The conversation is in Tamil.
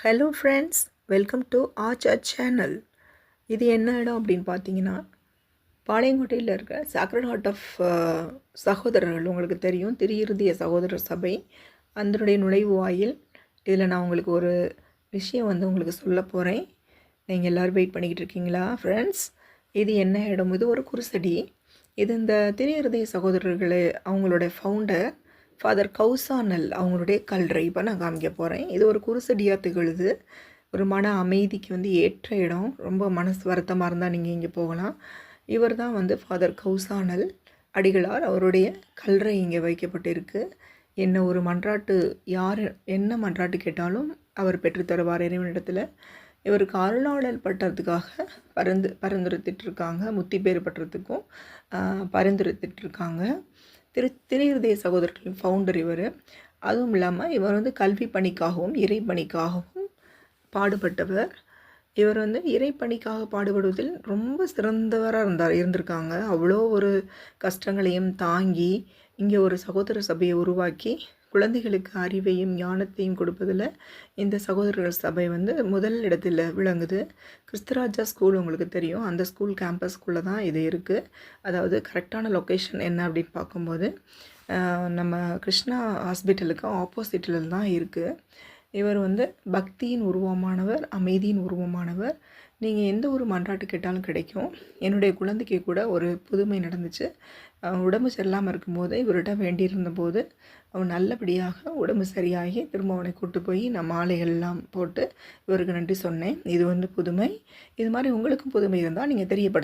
Hello friends, welcome to R channel. இது என்ன இடம் அப்படின்னு பார்த்தீங்கன்னா, பாளையங்கோட்டையில் இருக்க சாக்ரட் ஹார்ட் ஆஃப் சகோதரர்கள் உங்களுக்கு தெரியும். திரியிருதிய சகோதரர் சபை அதனுடைய நுழைவு வாயில். இதில் நான் உங்களுக்கு ஒரு விஷயம் உங்களுக்கு சொல்ல போகிறேன். நீங்கள் எல்லோரும் வெயிட் பண்ணிக்கிட்டு இருக்கீங்களா ஃப்ரெண்ட்ஸ்? இது என்ன இடம்? இது ஒரு குருசடி. இது இந்த திரியிருதிய சகோதரர்களே அவங்களோட ஃபவுண்டர் ஃபாதர் கௌசானல் அவங்களுடைய கல்லறை இப்போ நான் காமிக்க போகிறேன். இது ஒரு குருசடியாக திகழுது. ஒரு மன அமைதிக்கு ஏற்ற இடம். ரொம்ப மனசு வருத்தமாக இருந்தால் நீங்கள் இங்கே போகலாம். இவர் தான் ஃபாதர் கௌசானல் அடிகளார். அவருடைய கல்லறை இங்கே வைக்கப்பட்டிருக்கு. என்ன ஒரு மன்றாட்டு, யார் என்ன மன்றாட்டு கேட்டாலும் அவர் பெற்றுத்தருவார் இறைவனிடத்தில். இவருக்கு அருளாளர் பட்டத்துக்காக பரிந்துரைத்திட்ருக்காங்க. முத்தி பேர் பட்டுறதுக்கும் பரிந்துரைத்திட்ருக்காங்க. திரியிருதிய சகோதரர்களின் ஃபவுண்டர் இவர். அதுவும் இல்லாமல் இவர் கல்வி பணிக்காகவும் இறை பணிக்காகவும் பாடுபட்டவர். இவர் இறை பணிக்காக பாடுபடுவதில் ரொம்ப சிறந்தவராக இருந்திருக்காங்க. அவ்வளோ ஒரு கஷ்டங்களையும் தாங்கி இங்கே ஒரு சகோதர சபையை உருவாக்கி குழந்தைகளுக்கு அறிவையும் ஞானத்தையும் கொடுப்பதில் இந்த சகோதரர்கள் சபை முதல் இடத்தில் விளங்குது. கிறிஸ்துராஜா ஸ்கூல் உங்களுக்கு தெரியும். அந்த ஸ்கூல் கேம்பஸ்குள்ளே தான் இது இருக்குது. அதாவது கரெக்டான லொக்கேஷன் என்ன அப்படின்னு பார்க்கும்போது நம்ம கிருஷ்ணா ஹாஸ்பிட்டலுக்கு ஆப்போசிட்டில் தான் இருக்குது. இவர் பக்தியின் உருவமானவர், அமைதியின் உருவமானவர். நீங்கள் எந்த ஒரு மன்றாட்டு கேட்டாலும் கிடைக்கும். என்னுடைய குழந்தைக்கு கூட ஒரு புதுமை நடந்துச்சு. உடம்பு சரியில்லாமல் இருக்கும்போது இவர்கிட்ட வேண்டியிருந்தபோது அவன் நல்லபடியாக உடம்பு சரியாகி திரும்ப அவனை கூட்டு போய் நான் மாலைகள்லாம் போட்டு இவருக்கு நன்றி சொன்னேன். இது புதுமை. இது மாதிரி உங்களுக்கும் புதுமை இருந்தால் நீங்கள் தெரியப்படுத்த